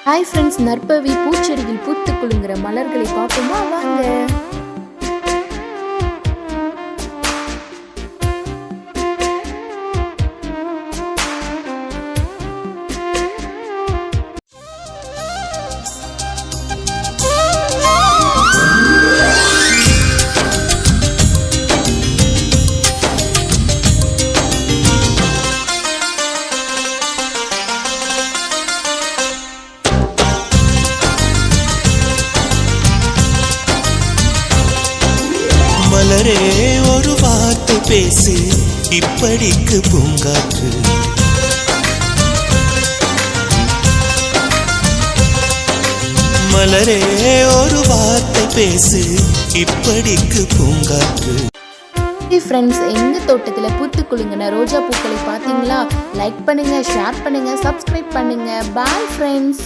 Hi friends, நற்பவி பூச்செடியில் பூத்து குலுங்குற மலர்களை பார்ப்போமா? வாங்க. மலரே ஒரு வார்த்தை பேசு, இப்படிக்கு பூங்காற்று. மலரே ஒரு வார்த்தை பேசு, இப்படிக்கு பூங்காற்று. ஃப்ரெண்ட்ஸ், எங்கள் தோட்டத்தில் பூத்து குலுங்கின ரோஜா பூக்களை பார்த்தீங்களா? லைக் பண்ணுங்கள், ஷேர் பண்ணுங்கள், சப்ஸ்கிரைப் பண்ணுங்கள். Bye friends.